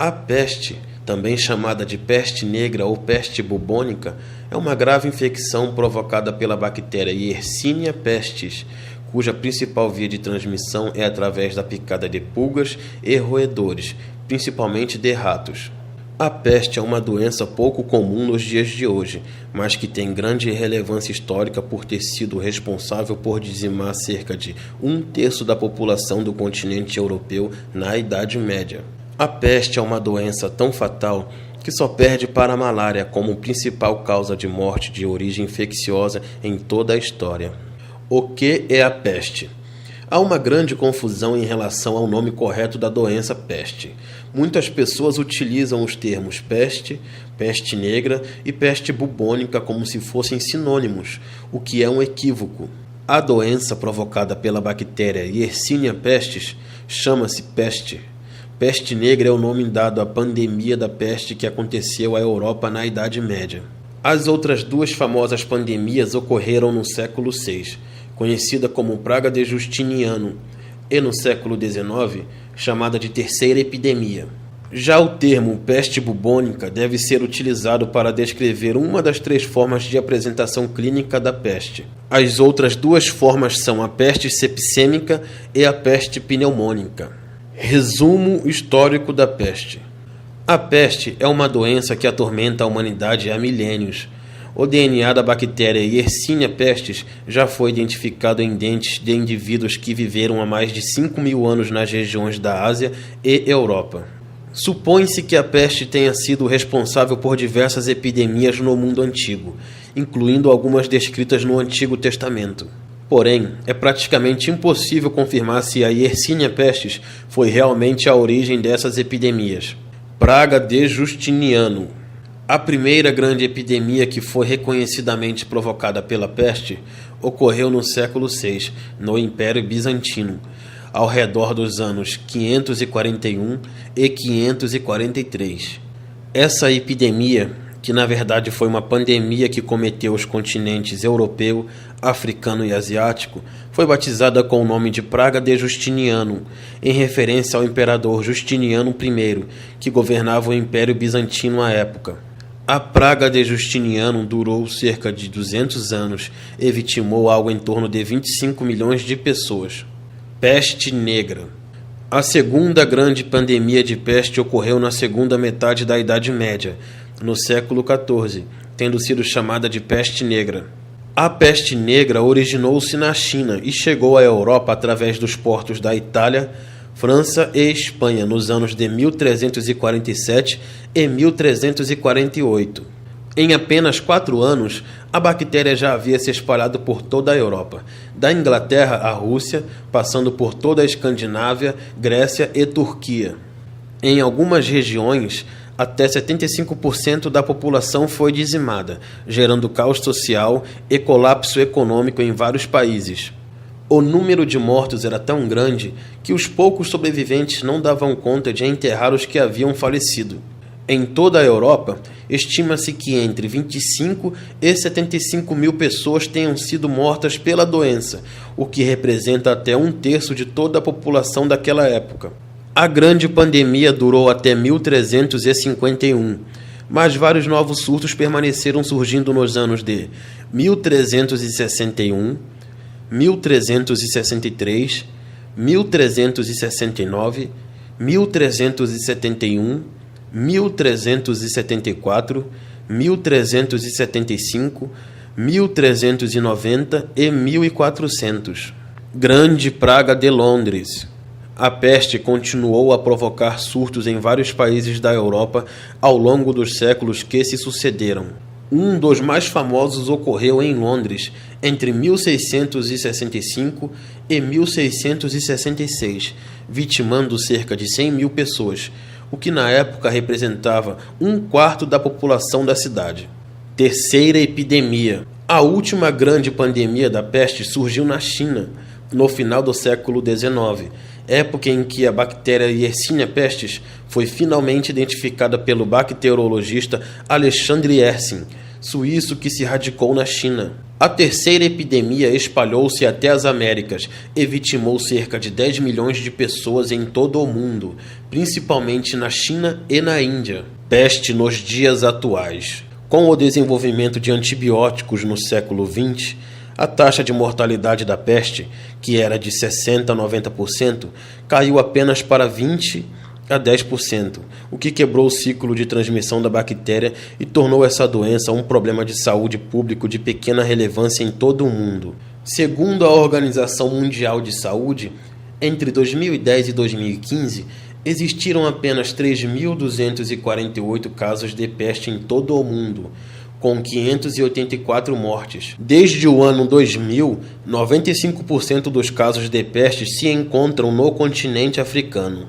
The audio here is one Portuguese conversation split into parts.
A peste, também chamada de peste negra ou peste bubônica, é uma grave infecção provocada pela bactéria Yersinia pestis, cuja principal via de transmissão é através da picada de pulgas e roedores, principalmente de ratos. A peste é uma doença pouco comum nos dias de hoje, mas que tem grande relevância histórica por ter sido responsável por dizimar cerca de 1/3 da população do continente europeu na Idade Média. A peste é uma doença tão fatal que só perde para a malária como principal causa de morte de origem infecciosa em toda a história. O que é a peste? Há uma grande confusão em relação ao nome correto da doença peste. Muitas pessoas utilizam os termos peste, peste negra e peste bubônica como se fossem sinônimos, o que é um equívoco. A doença provocada pela bactéria Yersinia pestis chama-se peste. Peste negra é o nome dado à pandemia da peste que aconteceu à Europa na Idade Média. As outras duas famosas pandemias ocorreram no século VI, conhecida como Praga de Justiniano, e no século XIX, chamada de Terceira Epidemia. Já o termo peste bubônica deve ser utilizado para descrever uma das 3 formas de apresentação clínica da peste. As outras 2 formas são a peste sepsêmica e a peste pneumônica. Resumo histórico da peste. A peste é uma doença que atormenta a humanidade há milênios. O DNA da bactéria Yersinia pestis já foi identificado em dentes de indivíduos que viveram há mais de 5.000 anos nas regiões da Ásia e Europa. Supõe-se que a peste tenha sido responsável por diversas epidemias no mundo antigo, incluindo algumas descritas no Antigo Testamento. Porém, é praticamente impossível confirmar se a Yersinia pestis foi realmente a origem dessas epidemias. Praga de Justiniano. A primeira grande epidemia que foi reconhecidamente provocada pela peste ocorreu no século VI, no Império Bizantino, ao redor dos anos 541 e 543. Essa epidemia, que na verdade foi uma pandemia que cometeu os continentes europeu, africano e asiático, foi batizada com o nome de Praga de Justiniano, em referência ao imperador Justiniano I, que governava o Império Bizantino à época. A praga de Justiniano durou cerca de 200 anos e vitimou algo em torno de 25 milhões de pessoas. Peste negra. A segunda grande pandemia de peste ocorreu na segunda metade da Idade Média, no século XIV, tendo sido chamada de peste negra. A peste negra originou-se na China e chegou à Europa através dos portos da Itália, França e Espanha nos anos de 1347 e 1348. Em apenas 4 anos, a bactéria já havia se espalhado por toda a Europa, da Inglaterra à Rússia, passando por toda a Escandinávia, Grécia e Turquia. Em algumas regiões, até 75% da população foi dizimada, gerando caos social e colapso econômico em vários países. O número de mortos era tão grande que os poucos sobreviventes não davam conta de enterrar os que haviam falecido. Em toda a Europa, estima-se que entre 25 e 75 mil pessoas tenham sido mortas pela doença, o que representa até 1/3 de toda a população daquela época. A grande pandemia durou até 1351, mas vários novos surtos permaneceram surgindo nos anos de 1361, 1363, 1369, 1371, 1374, 1375, 1390 e 1400. Grande praga de Londres. A peste continuou a provocar surtos em vários países da Europa ao longo dos séculos que se sucederam. Um dos mais famosos ocorreu em Londres entre 1665 e 1666, vitimando cerca de 100 mil pessoas, o que na época representava 1/4 da população da cidade. Terceira epidemia. A última grande pandemia da peste surgiu na China, no final do século XIX, época em que a bactéria Yersinia pestis foi finalmente identificada pelo bacteriologista Alexandre Yersin, suíço que se radicou na China. A terceira epidemia espalhou-se até as Américas e vitimou cerca de 10 milhões de pessoas em todo o mundo, principalmente na China e na Índia. Peste nos dias atuais. Com o desenvolvimento de antibióticos no século XX, a taxa de mortalidade da peste, que era de 60% a 90%, caiu apenas para 20% a 10%, o que quebrou o ciclo de transmissão da bactéria e tornou essa doença um problema de saúde público de pequena relevância em todo o mundo. Segundo a Organização Mundial de Saúde, entre 2010 e 2015, existiram apenas 3.248 casos de peste em todo o mundo, com 584 mortes. Desde o ano 2000, 95% dos casos de peste se encontram no continente africano.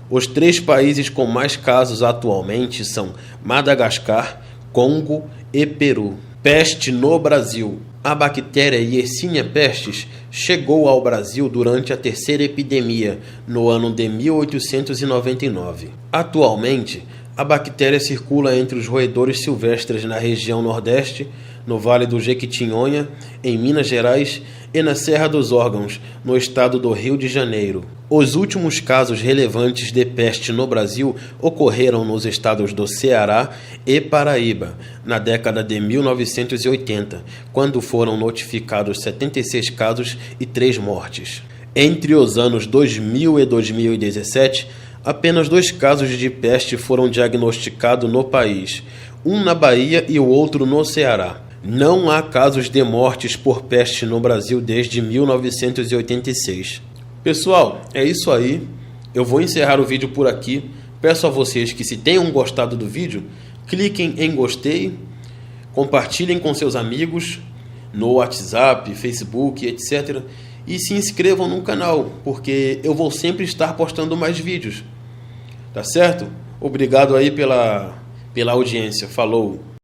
Os 3 países com mais casos atualmente são Madagascar, Congo e Peru. Peste no Brasil. A bactéria Yersinia pestis chegou ao Brasil durante a terceira epidemia, no ano de 1899. Atualmente, a bactéria circula entre os roedores silvestres na região Nordeste, no Vale do Jequitinhonha, em Minas Gerais, e na Serra dos Órgãos, no estado do Rio de Janeiro. Os últimos casos relevantes de peste no Brasil ocorreram nos estados do Ceará e Paraíba, na década de 1980, quando foram notificados 76 casos e 3 mortes. Entre os anos 2000 e 2017, apenas 2 casos de peste foram diagnosticados no país, um na Bahia e o outro no Ceará. Não há casos de mortes por peste no Brasil desde 1986. Pessoal, é isso aí. Eu vou encerrar o vídeo por aqui. Peço a vocês que, se tenham gostado do vídeo, cliquem em gostei, compartilhem com seus amigos no WhatsApp, Facebook, etc. E se inscrevam no canal, porque eu vou sempre estar postando mais vídeos. Tá certo? Obrigado aí pela audiência. Falou!